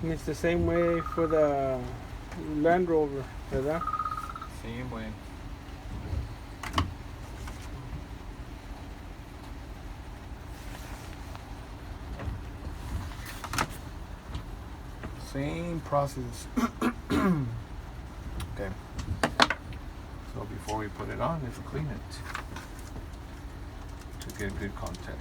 And it's the same way for the Land Rover, ¿verdad? Sí, bueno. Same process. Okay. So before we put it on, let's clean it to get good contact.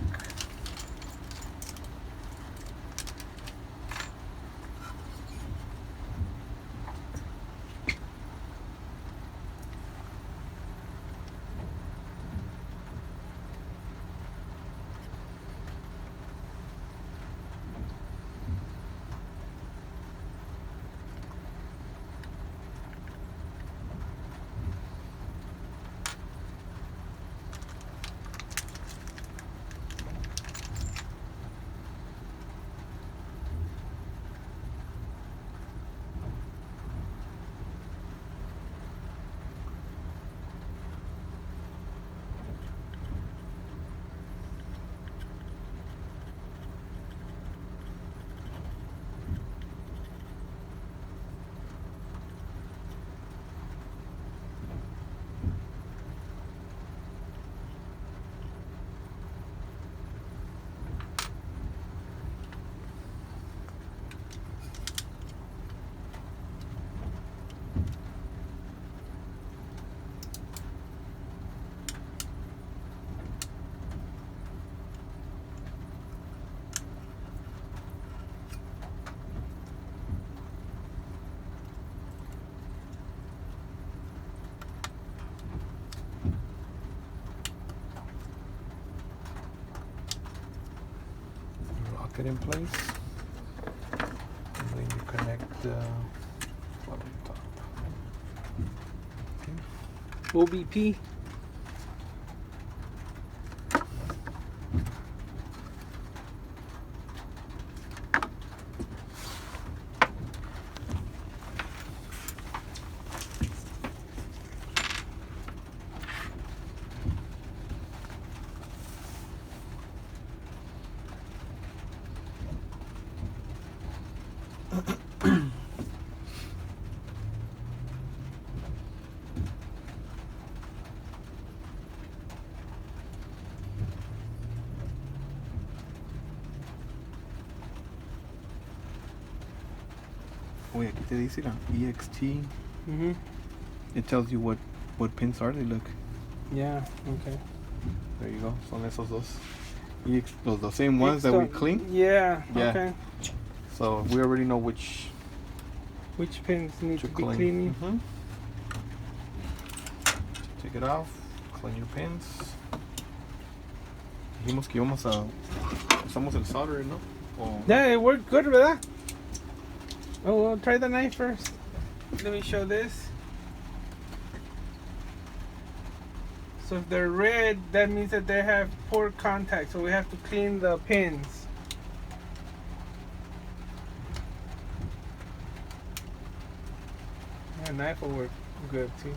Lock it in place, and then you connect the plug on top. Okay. OBP. Wait, aquí te dice la EXT. Mm-hmm. It tells you what pins are they. Look, Yeah, okay. there you go. Son esos dos. The same ones that we clean. Yeah, Yeah. okay. So we already know which pins need to be clean. cleaning. Mm-hmm. Take it off. Clean your pins. Dijimos que íbamos a usamos el solder, ¿no? Yeah, it worked good, ¿verdad? Oh, well, try the knife first. Let me show this. So if they're red, that means that they have poor contact. So we have to clean the pins. The knife will work good too.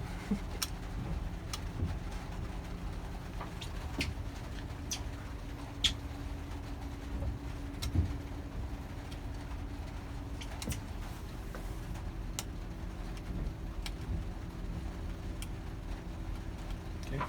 Okay.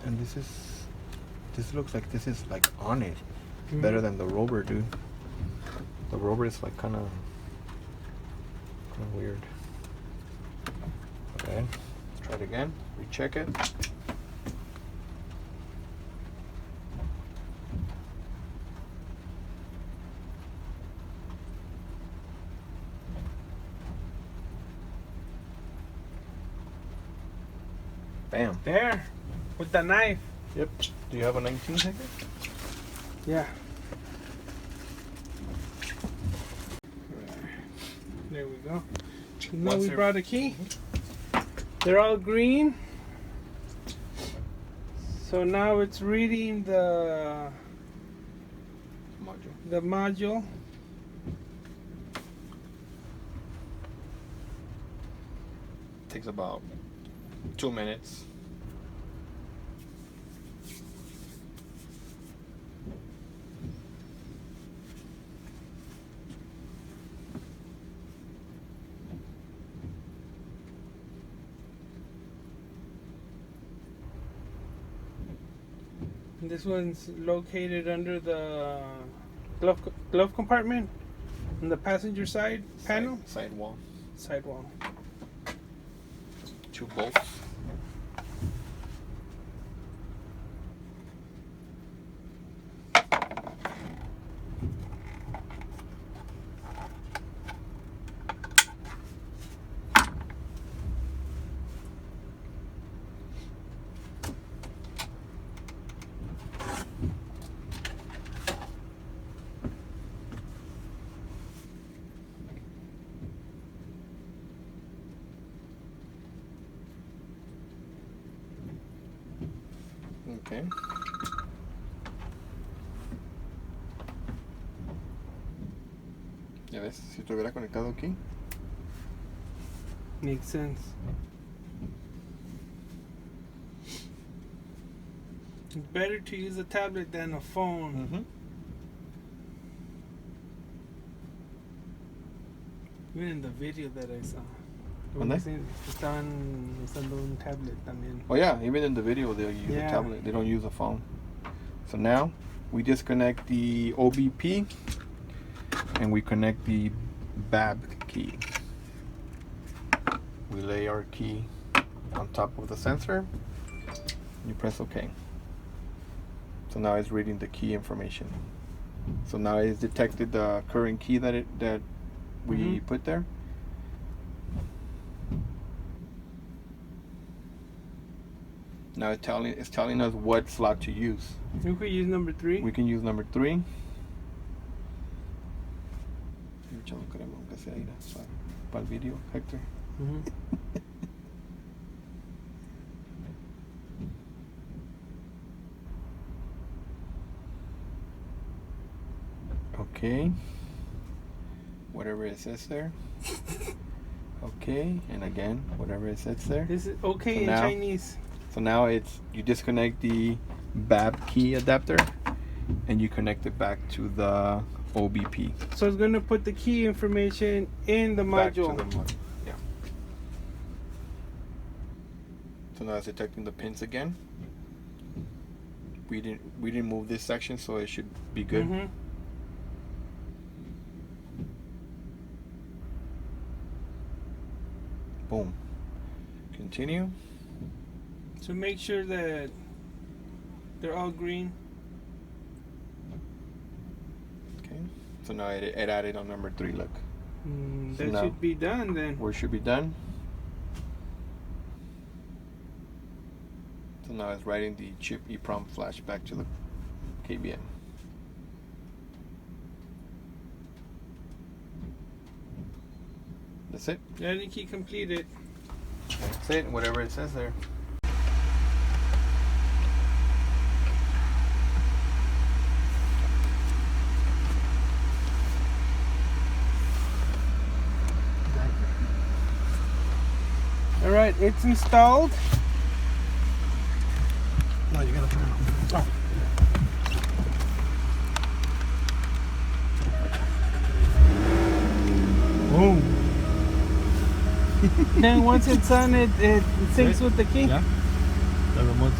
And this looks like this is like on it. It's better than the Rover, dude. The Rover is like kind of weird. Okay, let's try it again. Recheck it. Bam. There, with the knife. Yep. Do you have a 19 ticket? Yeah. There we go. Now we brought a key. They're all green. So now it's reading the module. takes about 2 minutes. This one's located under the glove compartment on the passenger side panel. Sidewall. Sidewall. 2 bolts. Okay. Ya ves, si estuviera conectado aquí. Makes sense. It's better to use a tablet than a phone. Even in the video that I saw. ¿Dónde? Estaban usando un tablet también. Oh yeah, even in the video they'll use a tablet. They don't use a phone. So now we disconnect the OBP and we connect the BAB key. We lay our key on top of the sensor. And you press OK. So now it's reading the key information. So now it's detected the current key that we put there. Now it's telling us what slot to use. We could use number 3. We can use number 3. Para el video, Hector. Okay. Whatever it says there. Okay, and again, whatever it says there. This is okay in Chinese. So now you disconnect the BAB key adapter and you connect it back to the OBP. So it's going to put the key information in the module. Back to the module. Yeah. So now it's detecting the pins again. We didn't move this section, so it should be good. Boom. Continue. So make sure that they're all green. Okay. So now it added on number 3. Look. That should be done then. Where should be done. So now it's writing the chip EEPROM flash back to the KBN. That's it. Adding key completed. That's it. Whatever it says there. All right, it's installed. No, you gotta turn it off. Boom. Then once it's on, it syncs with the key. Yeah. The remote